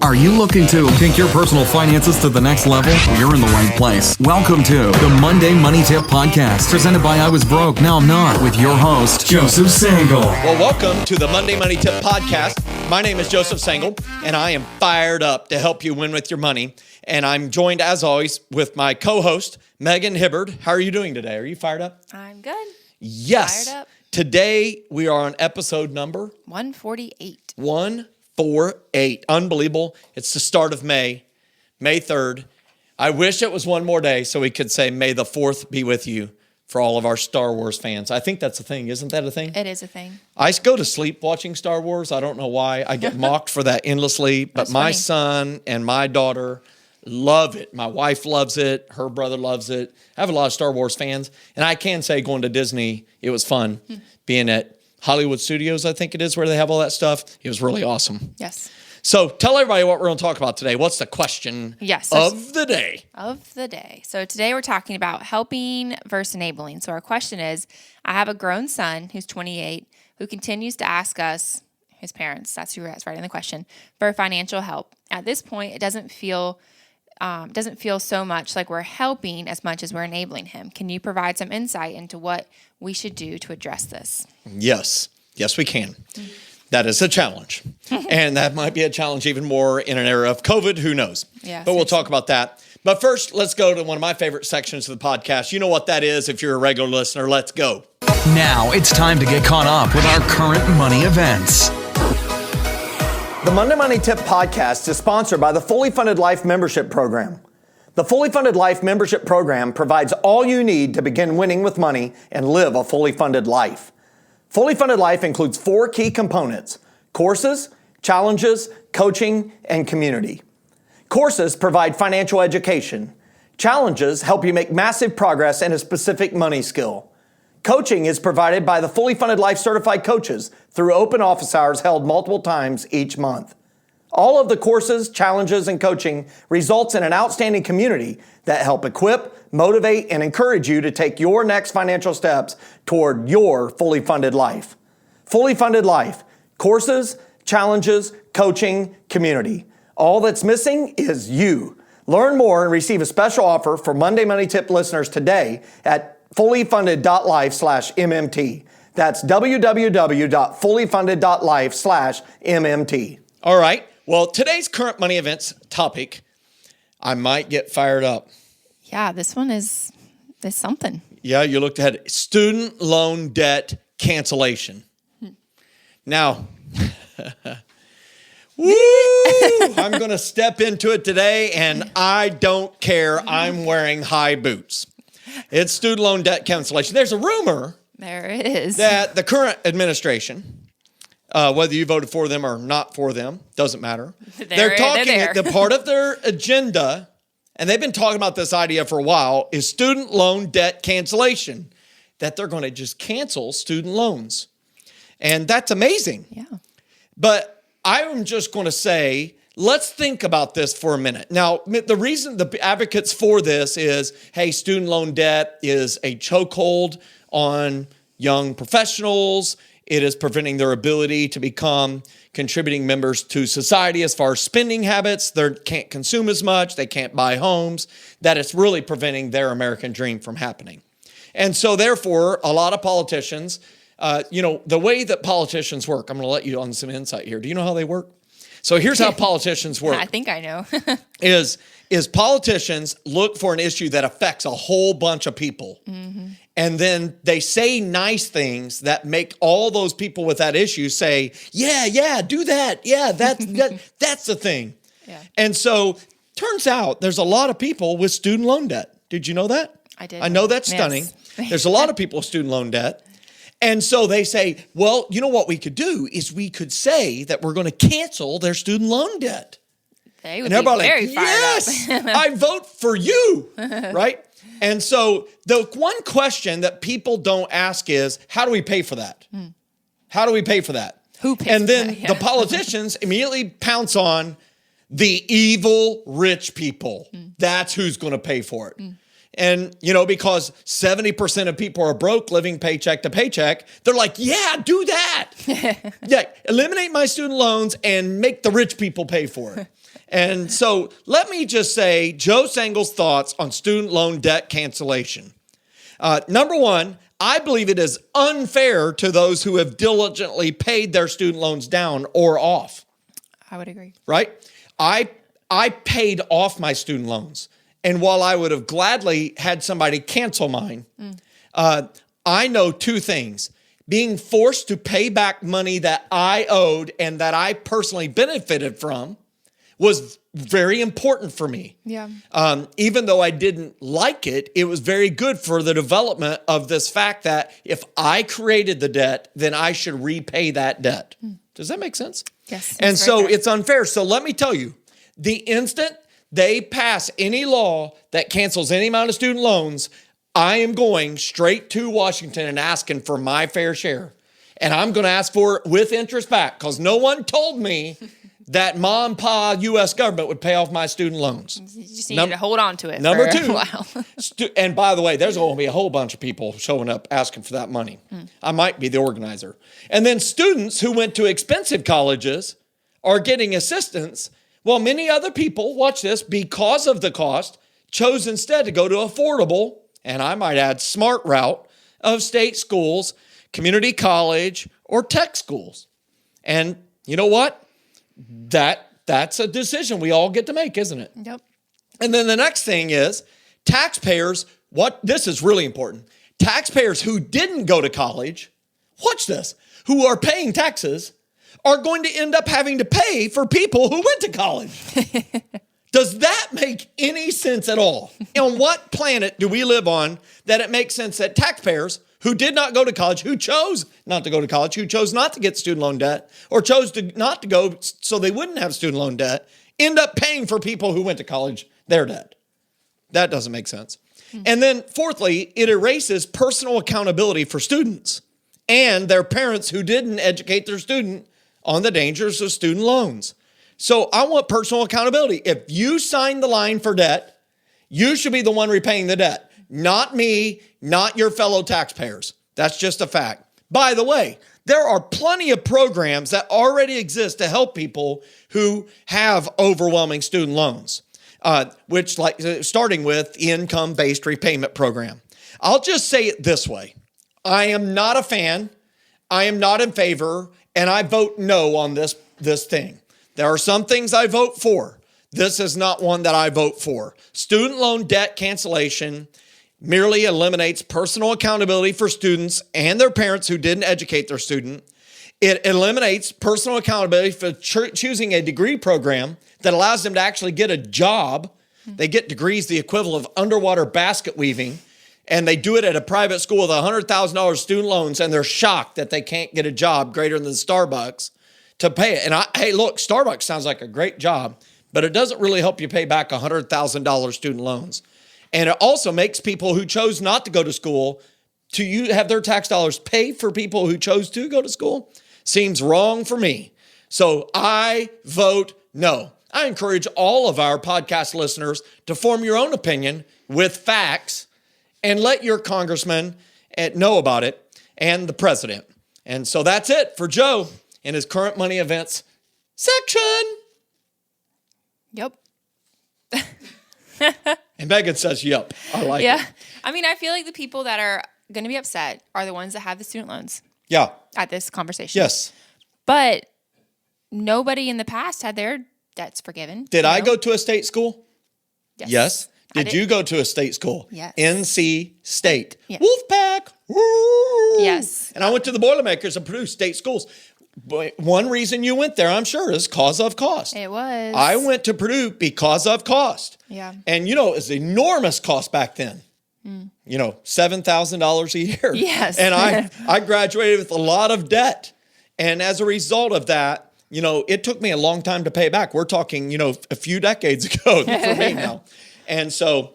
Are you looking to take your personal finances to the next level? You're in the right place. Welcome to the Monday Money Tip Podcast, presented by I Was Broke, Now I'm Not, with your host, Joseph Sangle. Well, welcome to the Monday Money Tip Podcast. My name is Joseph Sangle, and I am fired up to help you win with your money. And I'm joined, as always, with my co-host, Megan Hibbard. How are you doing today? Are you fired up? I'm good. Yes. Fired up. Today, we are on episode number 148. 148. Unbelievable. It's the start of May 3rd. I wish it was one more day so we could say, May the 4th be with you for all of our Star Wars fans. I think that's a thing. Isn't that a thing? It is a thing. I go to sleep watching Star Wars. I don't know why. I get mocked for that endlessly. But my son and my daughter love it. My wife loves it. Her brother loves it. I have a lot of Star Wars fans. And I can say going to Disney, it was fun. Being at Hollywood Studios, I think it is, where they have all that stuff. It was really awesome. Yes. So tell everybody what we're going to talk about today. What's the question of the day? So today we're talking about helping versus enabling. So our question is, I have a grown son who's 28 who continues to ask us, his parents, that's writing the question, for financial help. At this point, it doesn't feel so much like we're helping as much as we're enabling him. Can you provide some insight into what we should do to address this? Yes, we can. That is a challenge. And that might be a challenge even more in an era of COVID. Who knows? Yeah, but we'll talk about that. But first, let's go to one of my favorite sections of the podcast. You know what that is if you're a regular listener. Let's go. Now it's time to get caught up with our current money events. The Monday Money Tip Podcast is sponsored by the Fully Funded Life Membership Program. The Fully Funded Life Membership Program provides all you need to begin winning with money and live a fully funded life. Fully Funded Life includes 4 key components: courses, challenges, coaching, and community. Courses provide financial education. Challenges help you make massive progress in a specific money skill. Coaching is provided by the Fully Funded Life Certified Coaches through open office hours held multiple times each month. All of the courses, challenges, and coaching results in an outstanding community that help equip, motivate, and encourage you to take your next financial steps toward your fully funded life. Fully Funded Life, courses, challenges, coaching, community. All that's missing is you. Learn more and receive a special offer for Monday Money Tip listeners today at fullyfunded.life/MMT. That's www.fullyfunded.life/MMT. All right. Well, today's current money events topic, I might get fired up. Yeah, this one is something. Yeah, you looked ahead. Student loan debt cancellation. Now, woo! I'm going to step into it today, and I don't care. I'm wearing high boots. It's student loan debt cancellation. There's a rumor that the current administration, whether you voted for them or not for them, doesn't matter. They're talking, the part of their agenda, and they've been talking about this idea for a while, is student loan debt cancellation, that they're going to just cancel student loans. And that's amazing. Yeah. But I'm just going to say, let's think about this for a minute. Now, the reason the advocates for this is, hey, student loan debt is a chokehold on young professionals. It is preventing their ability to become contributing members to society as far as spending habits. They can't consume as much. They can't buy homes. That it's really preventing their American dream from happening. And so, therefore, a lot of politicians, the way that politicians work, I'm going to let you on some insight here. Do you know how they work? So here's how politicians work. I think I know. is politicians look for an issue that affects a whole bunch of people. Mm-hmm. And then they say nice things that make all those people with that issue say, yeah, do that. Yeah, that's the thing. Yeah. And so turns out there's a lot of people with student loan debt. Did you know that? I did. I know that's stunning. Yes. There's a lot of people with student loan debt. And so they say, well, you know what we could do is we could say that we're going to cancel their student loan debt. They would be very fired up. I vote for you, right? And so the one question that people don't ask is, how do we pay for that? How do we pay for that? Who pays And then for that? Yeah. the politicians immediately pounce on the evil rich people. That's who's going to pay for it. And, because 70% of people are broke living paycheck to paycheck, they're like, yeah, do that. Yeah, eliminate my student loans and make the rich people pay for it. And so let me just say Joe Sengel's thoughts on student loan debt cancellation. Number one, I believe it is unfair to those who have diligently paid their student loans down or off. I would agree. Right? I paid off my student loans. And while I would have gladly had somebody cancel mine, I know two things. Being forced to pay back money that I owed and that I personally benefited from was very important for me. Yeah. Even though I didn't like it, it was very good for the development of this fact that if I created the debt, then I should repay that debt. Does that make sense? Yes. And so it's unfair. So let me tell you, the instant they pass any law that cancels any amount of student loans, I am going straight to Washington and asking for my fair share. And I'm going to ask for it with interest back because no one told me that mom, pa, U.S. government would pay off my student loans. You just need to hold on to it Number for two, a while. And by the way, there's going to be a whole bunch of people showing up asking for that money. I might be the organizer. And then students who went to expensive colleges are getting assistance, while many other people, watch this, because of the cost, chose instead to go to affordable, and I might add smart route, of state schools, community college, or tech schools. And you know what? That's a decision we all get to make, isn't it? Yep. And then the next thing is taxpayers, this is really important. Taxpayers who didn't go to college, watch this, who are paying taxes, are going to end up having to pay for people who went to college. Does that make any sense at all? On what planet do we live on that it makes sense that taxpayers who did not go to college, who chose not to go to college, who chose not to get student loan debt, or chose not to go so they wouldn't have student loan debt, end up paying for people who went to college their debt? That doesn't make sense. And then fourthly, it erases personal accountability for students and their parents who didn't educate their student on the dangers of student loans. So I want personal accountability. If you sign the line for debt, you should be the one repaying the debt. Not me, not your fellow taxpayers. That's just a fact. By the way, there are plenty of programs that already exist to help people who have overwhelming student loans, starting with the income-based repayment program. I'll just say it this way. I am not a fan. I am not in favor, and I vote no on this thing. There are some things I vote for. This is not one that I vote for. Student loan debt cancellation merely eliminates personal accountability for students and their parents who didn't educate their student. It eliminates personal accountability for choosing a degree program that allows them to actually get a job. They get degrees the equivalent of underwater basket weaving, and they do it at a private school with $100,000 student loans, and they're shocked that they can't get a job greater than Starbucks to pay it. And hey, look, Starbucks sounds like a great job, but it doesn't really help you pay back $100,000 student loans. And it also makes people who chose not to go to school to have their tax dollars pay for people who chose to go to school. Seems wrong for me. So I vote no. I encourage all of our podcast listeners to form your own opinion with facts and let your congressman know about it and the president. And so that's it for Joe in his current money events section. Yep. And Megan says, yep, I like it. I mean, I feel like the people that are going to be upset are the ones that have the student loans. Yeah. At this conversation. Yes. But nobody in the past had their debts forgiven. Did I go to a state school? Yes. Did you go to a state school? Yes. NC State. Yes. Wolfpack. Woo! Yes. And I went to the Boilermakers of Purdue State Schools. But one reason you went there, I'm sure, is cause of cost. It was. I went to Purdue because of cost. Yeah. And, it was enormous cost back then. $7,000 a year. Yes. And I graduated with a lot of debt. And as a result of that, it took me a long time to pay back. We're talking, a few decades ago for me now. And so,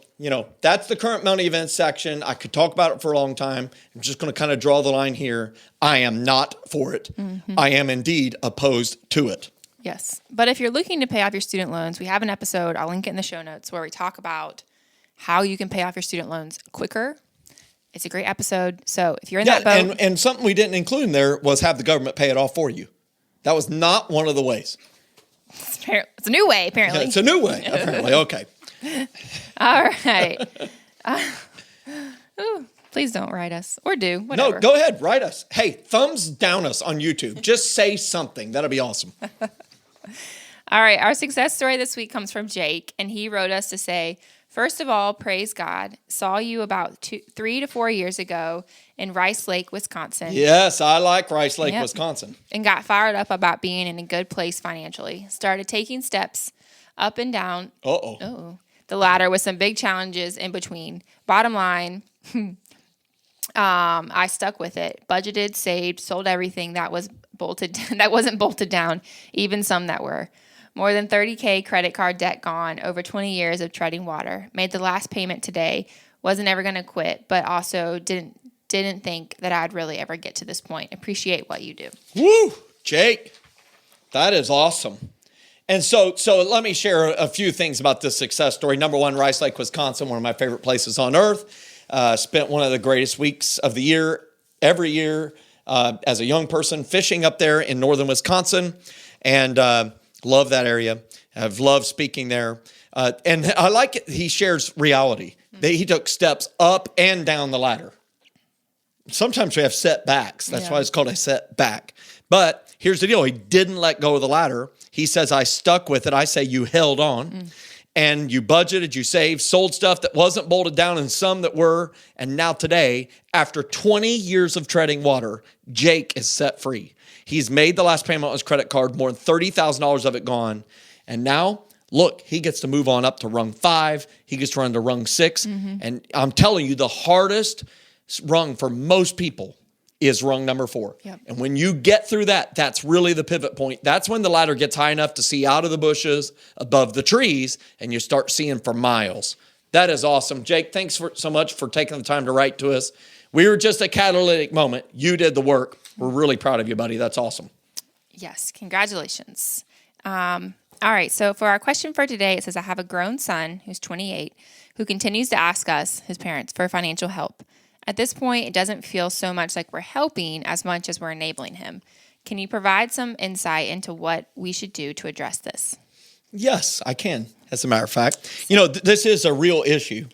that's the current money events section. I could talk about it for a long time. I'm just going to kind of draw the line here. I am not for it. Mm-hmm. I am indeed opposed to it. Yes. But if you're looking to pay off your student loans, we have an episode, I'll link it in the show notes, where we talk about how you can pay off your student loans quicker. It's a great episode. So if you're in that boat. And something we didn't include in there was have the government pay it off for you. That was not one of the ways. It's a new way, apparently. It's a new way, apparently. Okay. All right. Please don't write us. Or do, whatever. No, go ahead. Write us. Hey, thumbs down us on YouTube. Just say something. That'll be awesome. All right. Our success story this week comes from Jake, and he wrote us to say, first of all, praise God. Saw you about 3 to 4 years ago in Rice Lake, Wisconsin. Yes, I like Rice Lake, Wisconsin. And got fired up about being in a good place financially. Started taking steps up and down. The ladder with some big challenges in between. Bottom line, I stuck with it. Budgeted, saved, sold everything that wasn't bolted down, even some that were. More than $30,000 credit card debt gone, over 20 years of treading water. Made the last payment today. Wasn't ever going to quit, but also didn't think that I'd really ever get to this point. Appreciate what you do. Woo, Jake, that is awesome. And so let me share a few things about this success story. Number one, Rice Lake, Wisconsin, one of my favorite places on earth. Spent one of the greatest weeks of the year, every year, as a young person, fishing up there in northern Wisconsin. And love that area. I've loved speaking there. And I like it. He shares reality. He took steps up and down the ladder. Sometimes we have setbacks. That's why it's called a setback. But here's the deal. He didn't let go of the ladder. He says, I stuck with it. I say you held on. And you budgeted, you saved, sold stuff that wasn't bolted down and some that were. And now today, after 20 years of treading water, Jake is set free. He's made the last payment on his credit card, more than $30,000 of it gone. And now, look, he gets to move on up to rung 5. He gets to run to rung 6. And I'm telling you, the hardest rung for most people is rung number 4. Yep. And when you get through that, that's really the pivot point. That's when the ladder gets high enough to see out of the bushes, above the trees, and you start seeing for miles. That is awesome. Jake, thanks so much for taking the time to write to us. We were just a catalytic moment. You did the work. We're really proud of you, buddy. That's awesome. Yes, congratulations. All right, so for our question for today, it says, I have a grown son who's 28 who continues to ask us, his parents, for financial help. At this point, it doesn't feel so much like we're helping as much as we're enabling him. Can you provide some insight into what we should do to address this? Yes, I can, as a matter of fact. This is a real issue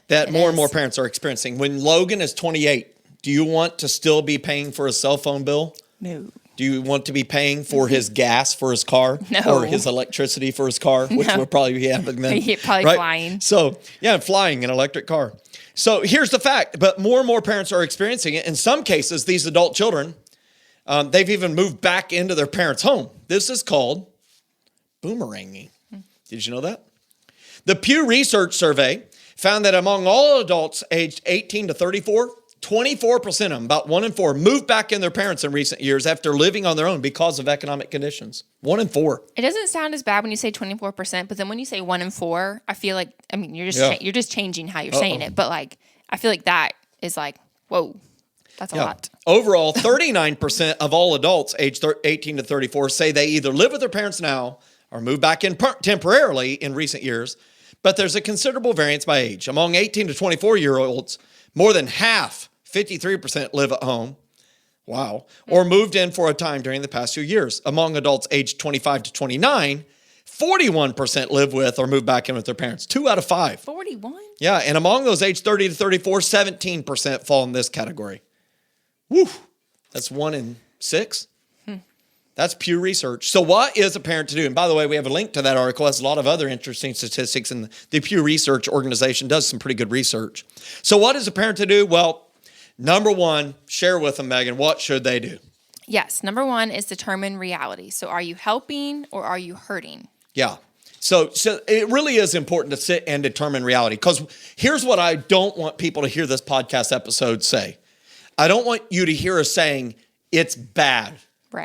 that more and more parents are experiencing. When Logan is 28, do you want to still be paying for a cell phone bill? No. Do you want to be paying for his gas for his car? No. Or his electricity for his car, which would probably be happening then. Probably right? flying. So, flying an electric car. So here's the fact, but more and more parents are experiencing it. In some cases, these adult children, they've even moved back into their parents' home. This is called boomeranging. Did you know that? The Pew Research Survey found that among all adults aged 18 to 34, 24% of them, about 1 in 4, moved back in their parents in recent years after living on their own because of economic conditions. 1 in 4. It doesn't sound as bad when you say 24%, but then when you say 1 in 4, I feel like, you're just changing how you're saying it. But I feel like that is whoa, that's a lot. Overall, 39% of all adults aged 18 to 34 say they either live with their parents now or moved back in temporarily in recent years. But there's a considerable variance by age. Among 18 to 24-year-olds, more than half, 53%, live at home. Wow. Or moved in for a time during the past few years. Among adults aged 25 to 29, 41% live with or move back in with their parents. 2 out of 5. 41? Yeah, and among those aged 30 to 34, 17% fall in this category. Woo! That's 1 in 6. That's Pew Research. So what is a parent to do? And by the way, we have a link to that article. It has a lot of other interesting statistics, and the Pew Research organization does some pretty good research. So what is a parent to do? Well, number one, share with them, Megan, what should they do? Yes, number 1 is determine reality. So are you helping or are you hurting? Yeah. So it really is important to sit and determine reality, because here's what I don't want people to hear this podcast episode say. I don't want you to hear us saying it's bad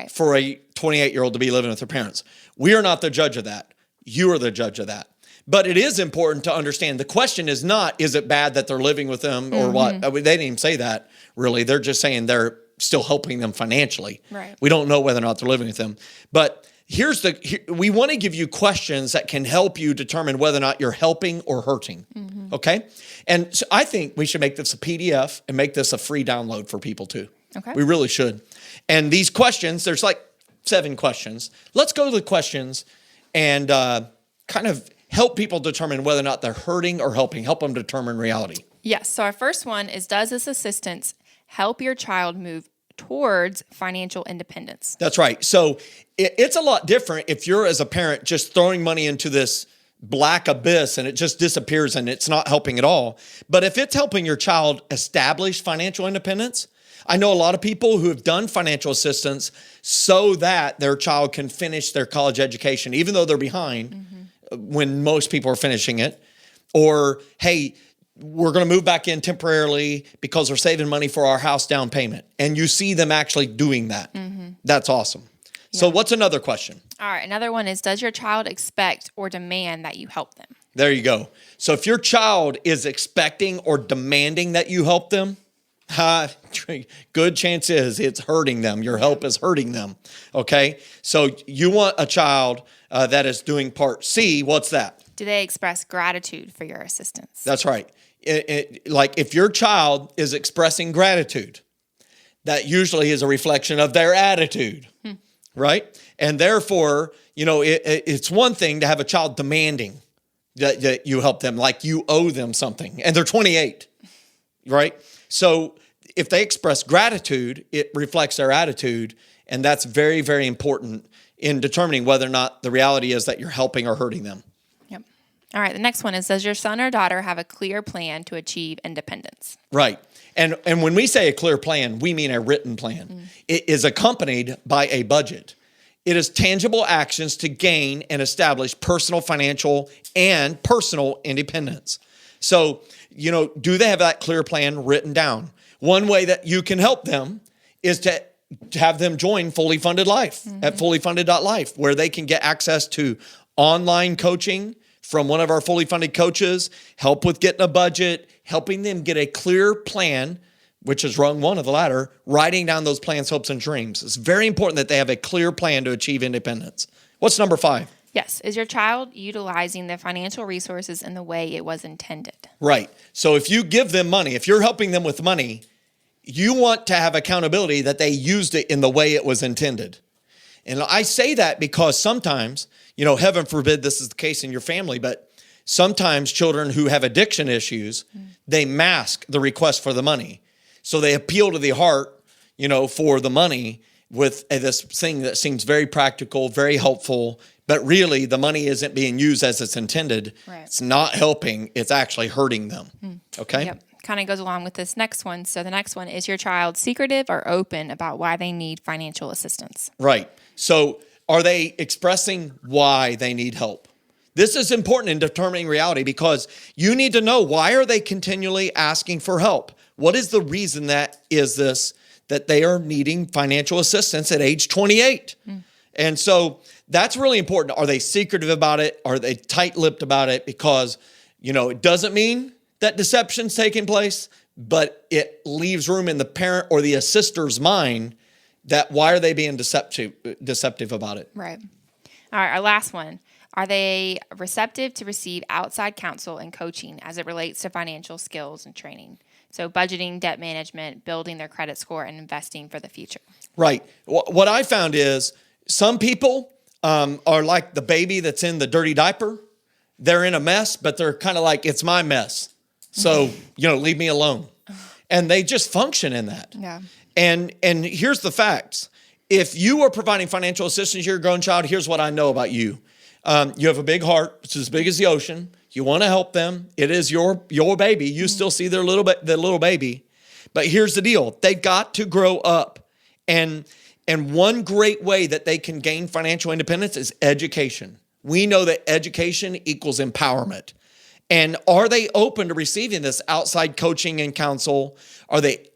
for a 28-year-old to be living with their parents. We are not the judge of that. You are the judge of that. But it is important to understand the question is not, is it bad that they're living with them or what? I mean, they didn't even say that, really. They're just saying they're still helping them financially. Right. We don't know whether or not they're living with them. But we want to give you questions that can help you determine whether or not you're helping or hurting. Okay. And so I think we should make this a PDF and make this a free download for people too. Okay. We really should. And these questions, there's like 7 questions. Let's go to the questions and kind of help people determine whether or not they're hurting or helping, help them determine reality. Yes. So our first one is, does this assistance help your child move towards financial independence? That's right. So it's a lot different if you're, as a parent, just throwing money into this black abyss and it just disappears and it's not helping at all. But if it's helping your child establish financial independence, I know a lot of people who have done financial assistance so that their child can finish their college education, even though they're behind when most people are finishing it. Or, hey, we're going to move back in temporarily because we're saving money for our house down payment. And you see them actually doing that. That's awesome. Yeah. So what's another question? All right. Another one is, does your child expect or demand that you help them? There you go. So if your child is expecting or demanding that you help them, good chance is it's hurting them. Your help is hurting them. Okay. So you want a child that is doing part C. What's that? Do they express gratitude for your assistance? That's right. Like if your child is expressing gratitude, that usually is a reflection of their attitude, right? And therefore, it's one thing to have a child demanding that you help them, like you owe them something, and they're 28, right? So if they express gratitude, it reflects their attitude, and that's very, very important in determining whether or not the reality is that you're helping or hurting them. All right, the next one is, does your son or daughter have a clear plan to achieve independence? Right. And when we say a clear plan, we mean a written plan. It is accompanied by a budget. It is tangible actions to gain and establish personal, financial, and personal independence. So, do they have that clear plan written down? One way that you can help them is to have them join Fully Funded Life at fullyfunded.life, where they can get access to online coaching from one of our fully funded coaches, help with getting a budget, helping them get a clear plan, which is rung 1 of the ladder, writing down those plans, hopes, and dreams. It's very important that they have a clear plan to achieve independence. What's number 5? Yes. Is your child utilizing the financial resources in the way it was intended? Right. So if you give them money, if you're helping them with money, you want to have accountability that they used it in the way it was intended. And I say that because sometimes, heaven forbid this is the case in your family, but sometimes children who have addiction issues, they mask the request for the money. So they appeal to the heart, for the money with this thing that seems very practical, very helpful, but really the money isn't being used as it's intended. Right. It's not helping. It's actually hurting them. Okay? Yep. Kind of goes along with this next one. So the next one is, your child secretive or open about why they need financial assistance? Right. So are they expressing why they need help? This is important in determining reality because you need to know, why are they continually asking for help? What is the reason that they are needing financial assistance at age 28? And so that's really important. Are they secretive about it? Are they tight-lipped about it? Because, it doesn't mean that deception's taking place, but it leaves room in the parent or the assister's mind that why are they being deceptive about it? Right. All right, our last one. Are they receptive to receive outside counsel and coaching as it relates to financial skills and training? So budgeting, debt management, building their credit score, and investing for the future. Right. What I found is some people are like the baby that's in the dirty diaper. They're in a mess, but they're kind of like, it's my mess. So, leave me alone. And they just function in that. Yeah. And here's the facts. If you are providing financial assistance to your grown child, here's what I know about you. You have a big heart. It's as big as the ocean. You want to help them. It is your baby. You still see their little baby. But here's the deal. They've got to grow up. And one great way that they can gain financial independence is education. We know that education equals empowerment. And are they open to receiving this outside coaching and counsel? Are they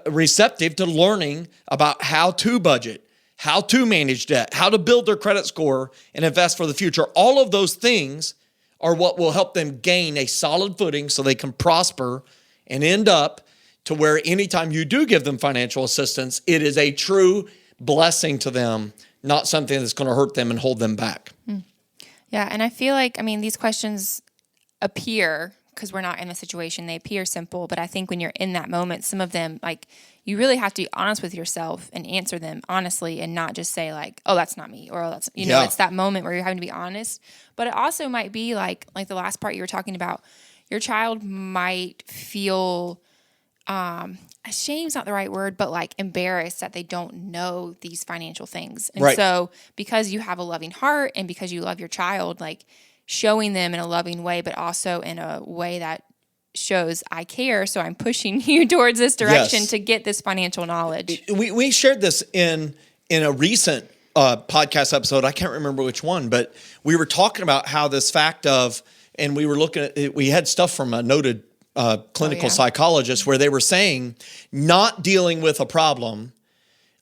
receptive to learning about how to budget, how to manage debt, how to build their credit score and invest for the future? All of those things are what will help them gain a solid footing so they can prosper and end up to where anytime you do give them financial assistance, it is a true blessing to them, not something that's going to hurt them and hold them back. Yeah, and I feel like, these questions appear because we're not in the situation, they appear simple. But I think when you're in that moment, some of them, like, you really have to be honest with yourself and answer them honestly and not just say like, oh, that's not me, or oh, that's, it's that moment where you're having to be honest. But it also might be like the last part you were talking about, your child might feel, shame's not the right word, but like embarrassed that they don't know these financial things. And so because you have a loving heart and because you love your child, like showing them in a loving way, but also in a way that shows I care. So I'm pushing you towards this direction to get this financial knowledge. We shared this in a recent podcast episode. I can't remember which one, but we were talking about how this fact of, and we were looking at it, we had stuff from a noted clinical psychologist where they were saying not dealing with a problem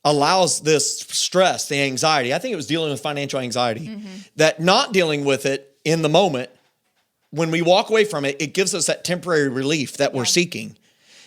allows this stress, the anxiety. I think it was dealing with financial anxiety, that not dealing with it in the moment, when we walk away from it, it gives us that temporary relief that we're seeking.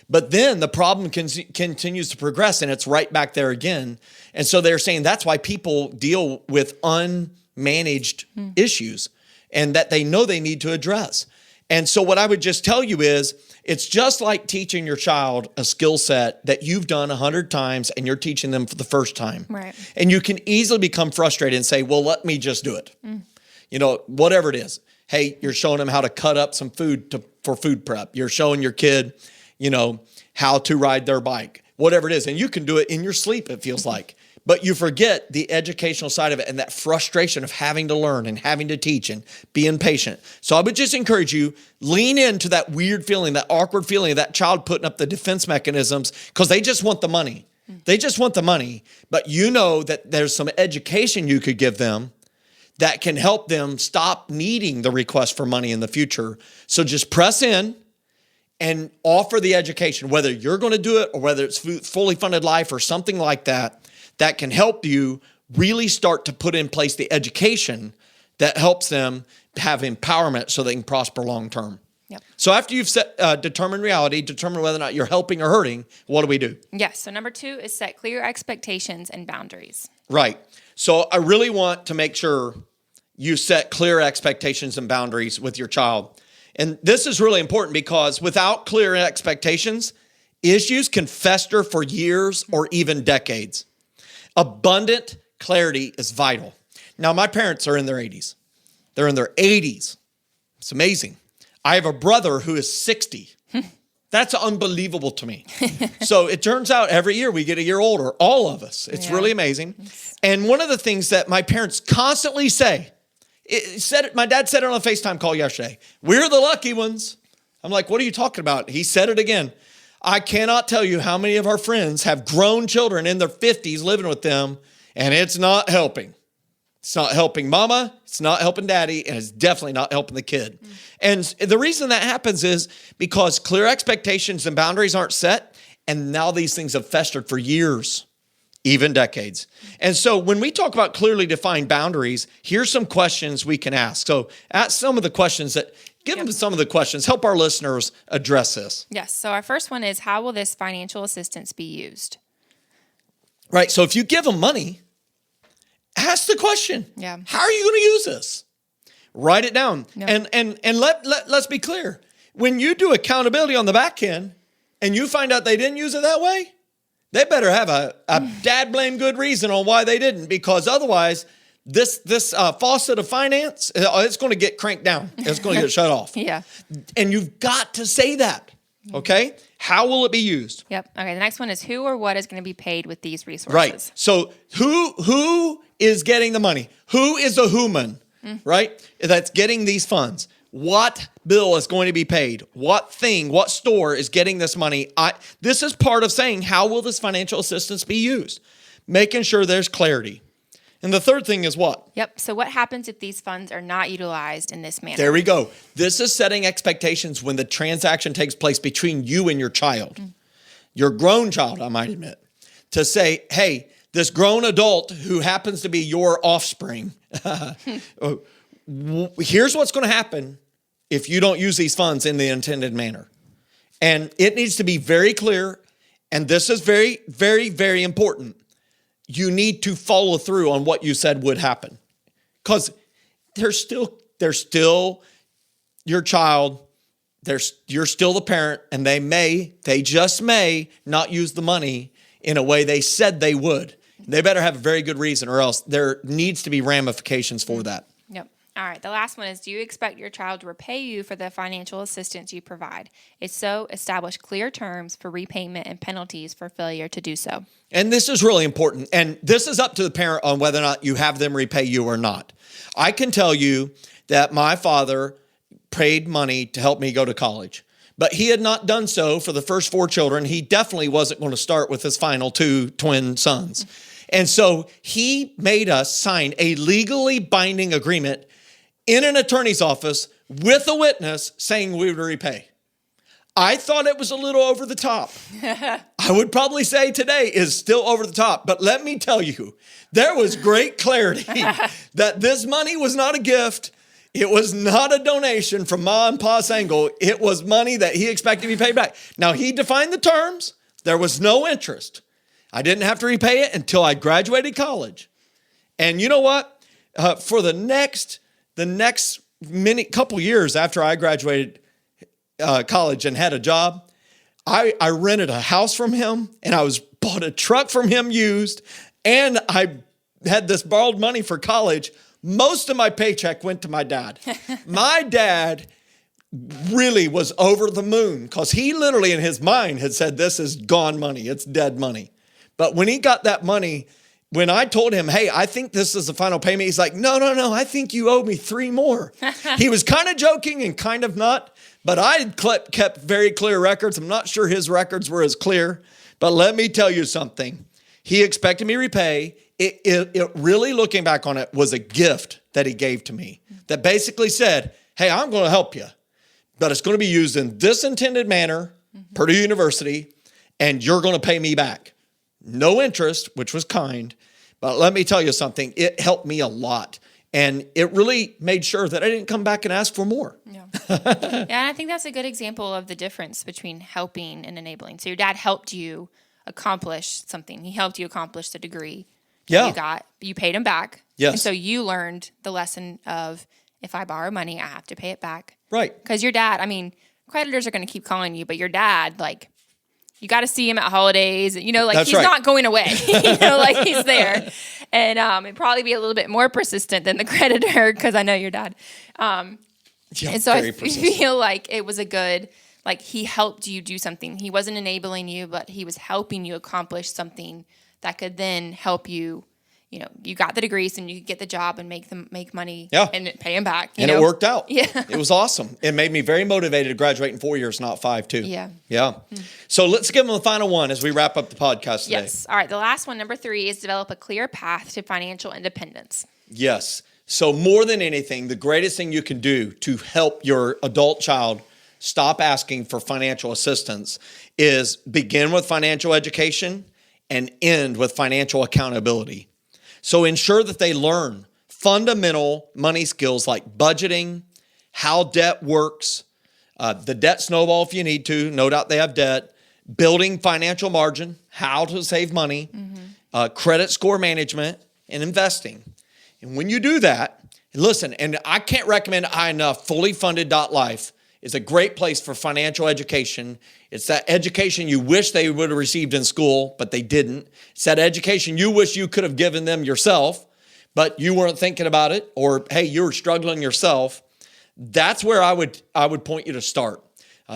But then the problem continues to progress and it's right back there again. And so they're saying that's why people deal with unmanaged issues and that they know they need to address. And so what I would just tell you is, it's just like teaching your child a skill set that you've done 100 times and you're teaching them for the first time. Right. And you can easily become frustrated and say, well, let me just do it. Whatever it is. Hey, you're showing them how to cut up some food for food prep. You're showing your kid, how to ride their bike, whatever it is. And you can do it in your sleep, it feels like. But you forget the educational side of it and that frustration of having to learn and having to teach and being patient. So I would just encourage you, lean into that weird feeling, that awkward feeling of that child putting up the defense mechanisms because they just want the money. They just want the money. But you know that there's some education you could give them that can help them stop needing the request for money in the future. So just press in and offer the education, whether you're going to do it or whether it's fully funded life or something like that, that can help you really start to put in place the education that helps them have empowerment so they can prosper long term. Yep. So after you've determined reality, determine whether or not you're helping or hurting, what do we do? Yes. So number 2 is set clear expectations and boundaries. Right. So I really want to make sure you set clear expectations and boundaries with your child. And this is really important because without clear expectations, issues can fester for years or even decades. Abundant clarity is vital. Now, my parents are in their 80s. They're in their 80s. It's amazing. I have a brother who is 60. That's unbelievable to me. So it turns out every year we get a year older, all of us. It's really amazing. And one of the things that my parents constantly say, my dad said it on a FaceTime call yesterday, we're the lucky ones. I'm like, what are you talking about? He said it again. I cannot tell you how many of our friends have grown children in their 50s living with them, and it's not helping. It's not helping mama, it's not helping daddy, and it's definitely not helping the kid. And the reason that happens is because clear expectations and boundaries aren't set, and now these things have festered for years, even decades. And so when we talk about clearly defined boundaries, here's some questions we can ask. So ask some of the questions give them some of the questions. Help our listeners address this. Yes. So our first one is, how will this financial assistance be used? Right. So if you give them money, ask the question. Yeah. How are you going to use this? Write it down. Yep. And let's be clear. When you do accountability on the back end and you find out they didn't use it that way, they better have a dad blame good reason on why they didn't, because otherwise this faucet of finance, it's going to get cranked down. It's going to get shut off. Yeah. And you've got to say that. Okay. How will it be used? Yep. Okay. The next one is, who or what is going to be paid with these resources? Right. So who is getting the money? Who is the human, right? That's getting these funds. What bill is going to be paid? What store is getting this money? This is part of saying, how will this financial assistance be used? Making sure there's clarity. And the third thing is what? Yep. So what happens if these funds are not utilized in this manner? There we go. This is setting expectations when the transaction takes place between you and your child, your grown child, I might admit, to say, hey, this grown adult who happens to be your offspring, here's what's going to happen if you don't use these funds in the intended manner. And it needs to be very clear. And this is very, very, very important. You need to follow through on what you said would happen, because they're still your child. you're still the parent, and they just may not use the money in a way they said they would. They better have a very good reason, or else there needs to be ramifications for that. Yep. All right. The last one is, do you expect your child to repay you for the financial assistance you provide? If so, establish clear terms for repayment and penalties for failure to do so. And this is really important. And this is up to the parent on whether or not you have them repay you or not. I can tell you that my father paid money to help me go to college, but he had not done so for the first 4 children. He definitely wasn't going to start with his final 2 twin sons. And so he made us sign a legally binding agreement in an attorney's office with a witness saying we would repay. I thought it was a little over the top. I would probably say today is still over the top, but let me tell you, there was great clarity that this money was not a gift. It was not a donation from Ma and Pa's angle. It was money that he expected to be paid back. Now, he defined the terms. There was no interest. I didn't have to repay it until I graduated college. And you know what? For the next couple years after I graduated college and had a job, I rented a house from him, and I bought a truck from him used, and I had this borrowed money for college. Most of my paycheck went to my dad. My dad really was over the moon because he literally in his mind had said, this is gone money. It's dead money. But when he got that money, when I told him, hey, I think this is the final payment, he's like, no, I think you owe me 3 more. He was kind of joking and kind of not, but I kept very clear records. I'm not sure his records were as clear, but let me tell you something. He expected me to repay. It really, looking back on it, was a gift that he gave to me that basically said, hey, I'm going to help you, but it's going to be used in this intended manner, Purdue University, and you're going to pay me back. No interest, which was kind, but let me tell you something. It helped me a lot, and it really made sure that I didn't come back and ask for more. Yeah. And I think that's a good example of the difference between helping and enabling. So your dad helped you accomplish something. He helped you accomplish the degree you got. You paid him back. Yes. And so you learned the lesson of, if I borrow money, I have to pay it back. Right. Because your dad, creditors are going to keep calling you, but your dad, you got to see him at holidays. He's not going away. He's there. And it'd probably be a little bit more persistent than the creditor, because I know your dad. And so I feel like it was a good, he helped you do something. He wasn't enabling you, but he was helping you accomplish something that could then help you. You got the degree, so you could get the job and make money and pay him back. It worked out. Yeah. It was awesome. It made me very motivated to graduate in 4 years, not 5 too. Yeah. Yeah. So let's give them the final one as we wrap up the podcast today. Yes. All right. The last one, number 3, is develop a clear path to financial independence. Yes. So more than anything, the greatest thing you can do to help your adult child stop asking for financial assistance is begin with financial education and end with financial accountability. So ensure that they learn fundamental money skills like budgeting, how debt works, the debt snowball if you need to, no doubt they have debt, building financial margin, how to save money, credit score management, and investing. And when you do that, listen, and I can't recommend high enough, fullyfunded.life is a great place for financial education. It's that education you wish they would have received in school, but they didn't. It's that education you wish you could have given them yourself, but you weren't thinking about it, or, hey, you were struggling yourself. That's where I would point you to start.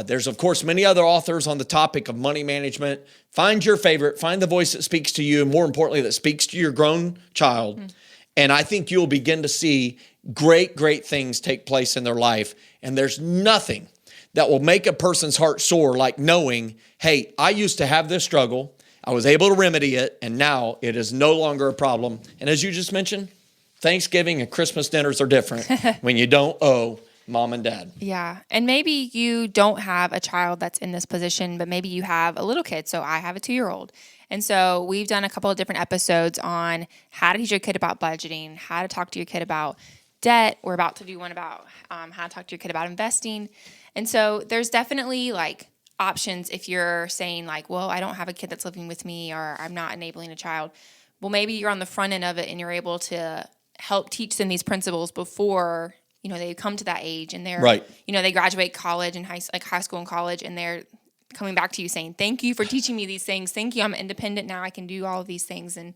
There's, of course, many other authors on the topic of money management. Find your favorite. Find the voice that speaks to you, and more importantly, that speaks to your grown child. And I think you'll begin to see great things take place in their life. And there's nothing that will make a person's heart soar like knowing, hey, I used to have this struggle. I was able to remedy it, and now it is no longer a problem. And as you just mentioned, Thanksgiving and Christmas dinners are different when you don't owe mom and dad. Yeah. And maybe you don't have a child that's in this position, but maybe you have a little kid. So I have a 2-year-old. And so we've done a couple of different episodes on how to teach your kid about budgeting, how to talk to your kid about debt. We're about to do one about how to talk to your kid about investing. And so there's definitely options if you're saying well, I don't have a kid that's living with me, or I'm not enabling a child. Well, maybe you're on the front end of it and you're able to help teach them these principles before they come to that age and they're, Right. They graduate college and high school and college, and they're coming back to you saying, thank you for teaching me these things. Thank you. I'm independent now. I can do all of these things. And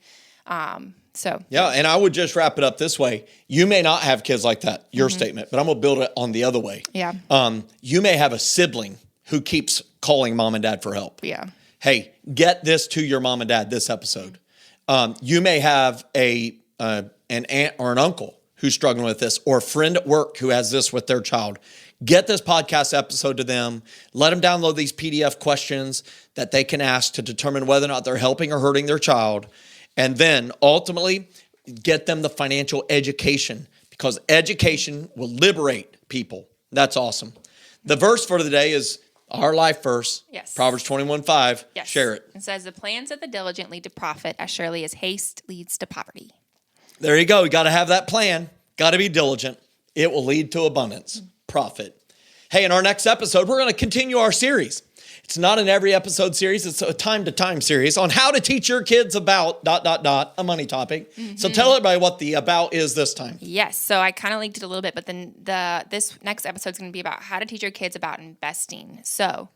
Yeah, and I would just wrap it up this way. You may not have kids like that, your statement, but I'm going to build it on the other way. Yeah. You may have a sibling who keeps calling mom and dad for help. Yeah. Hey, get this to your mom and dad this episode. You may have an aunt or an uncle who's struggling with this, or a friend at work who has this with their child. Get this podcast episode to them. Let them download these PDF questions that they can ask to determine whether or not they're helping or hurting their child. And then ultimately get them the financial education, because education will liberate people. That's awesome. The verse for today is our life verse. Yes. Proverbs 21:5. Yes. Share it. It says, the plans of the diligent lead to profit as surely as haste leads to poverty. There you go. You got to have that plan. Got to be diligent. It will lead to abundance, profit. Hey, in our next episode, we're going to continue our series. It's not an every episode series. It's a time-to-time series on how to teach your kids about ... a money topic. So tell everybody what the about is this time. Yes. So I kind of linked it a little bit, but then this next episode is going to be about how to teach your kids about investing. So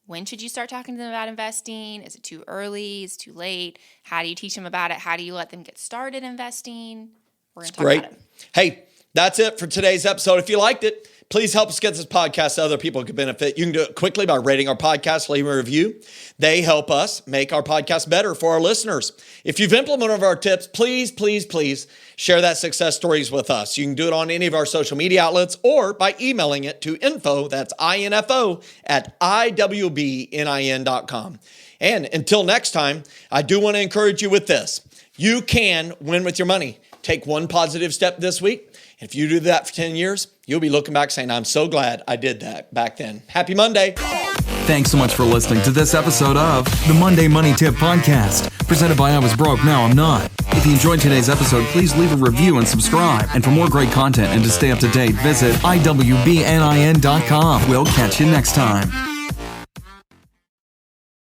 when should you start talking to them about investing? Is it too early? Is it too late? How do you teach them about it? How do you let them get started investing? We're going to talk about it. Hey, that's it for today's episode. If you liked it, please help us get this podcast so other people can benefit. You can do it quickly by rating our podcast, leaving a review. They help us make our podcast better for our listeners. If you've implemented one of our tips, please, please, please share that success stories with us. You can do it on any of our social media outlets or by emailing it to info, that's INFO, at IWBNIN.com. And until next time, I do want to encourage you with this. You can win with your money. Take one positive step this week. If you do that for 10 years, you'll be looking back saying, I'm so glad I did that back then. Happy Monday. Thanks so much for listening to this episode of the Monday Money Tip Podcast, presented by I Was Broke, Now I'm Not. If you enjoyed today's episode, please leave a review and subscribe. And for more great content and to stay up to date, visit IWBNIN.com. We'll catch you next time.